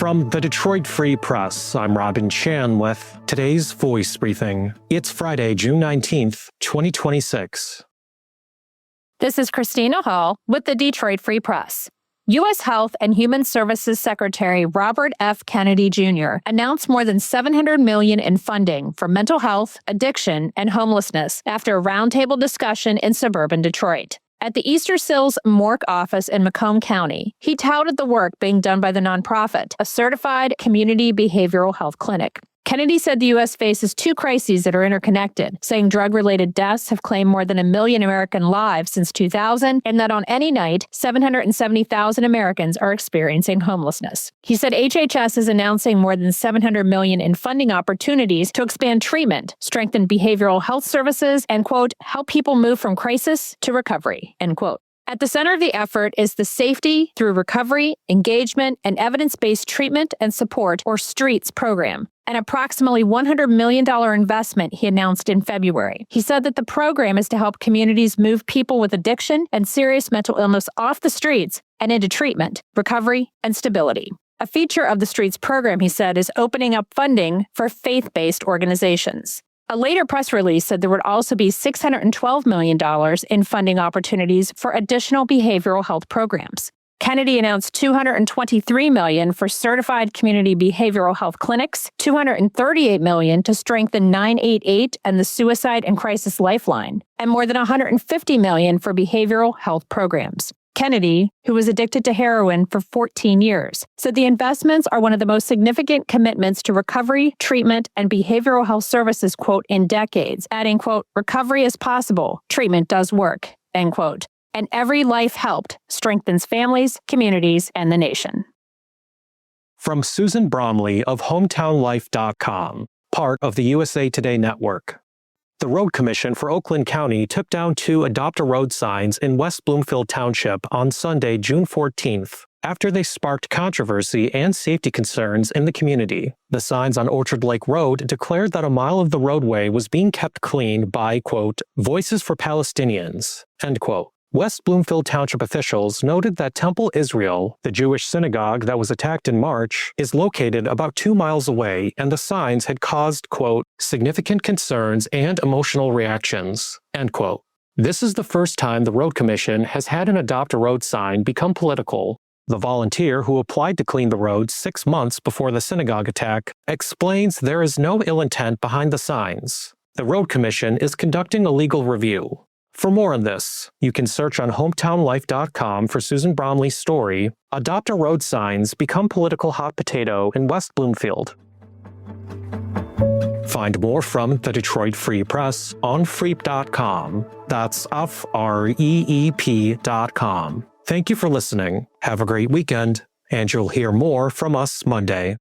From the Detroit Free Press, I'm Robin Chan with today's Voice Briefing. It's Friday, June 19th, 2026. This is Christina Hall with the Detroit Free Press. U.S. Health and Human Services Secretary Robert F. Kennedy Jr. announced more than $700 million in funding for mental health, addiction, and homelessness after a roundtable discussion in suburban Detroit. At the Easter Seals Mork office in Macomb County, he touted the work being done by the nonprofit, a certified community behavioral health clinic. Kennedy said the U.S. faces two crises that are interconnected, saying drug-related deaths have claimed more than 1 million American lives since 2000, and that on any night, 770,000 Americans are experiencing homelessness. He said HHS is announcing more than $700 million in funding opportunities to expand treatment, strengthen behavioral health services, and, quote, help people move from crisis to recovery, end quote. At the center of the effort is the Safety Through Recovery, Engagement, and Evidence-Based Treatment and Support, or STREETS program, an approximately $100 million investment he announced in February. He said that the program is to help communities move people with addiction and serious mental illness off the streets and into treatment, recovery, and stability. A feature of the STREETS program, he said, is opening up funding for faith-based organizations. A later press release said there would also be $612 million in funding opportunities for additional behavioral health programs. Kennedy announced $223 million for certified community behavioral health clinics, $238 million to strengthen 988 and the Suicide and Crisis Lifeline, and more than $150 million for behavioral health programs. Kennedy, who was addicted to heroin for 14 years, said the investments are one of the most significant commitments to recovery, treatment, and behavioral health services, quote, in decades, adding, quote, recovery is possible, treatment does work, end quote. And every life helped strengthens families, communities, and the nation. From Susan Bromley of HometownLife.com, part of the USA Today Network. The Road Commission for Oakland County took down 2 Adopt a Road signs in West Bloomfield Township on Sunday, June 14th, after they sparked controversy and safety concerns in the community. The signs on Orchard Lake Road declared that a mile of the roadway was being kept clean by, quote, Voices for Palestinians, end quote. West Bloomfield Township officials noted that Temple Israel, the Jewish synagogue that was attacked in March, is located about 2 miles away, and the signs had caused, quote, significant concerns and emotional reactions, end quote. This is the first time the Road Commission has had an Adopt a Road sign become political. The volunteer who applied to clean the road 6 months before the synagogue attack explains there is no ill intent behind the signs. The Road Commission is conducting a legal review. For more on this, you can search on HometownLife.com for Susan Bromley's story, Adopt a Road Signs Become Political Hot Potato in West Bloomfield. Find more from the Detroit Free Press on freep.com. That's FREEP.com. Thank you for listening. Have a great weekend, and you'll hear more from us Monday.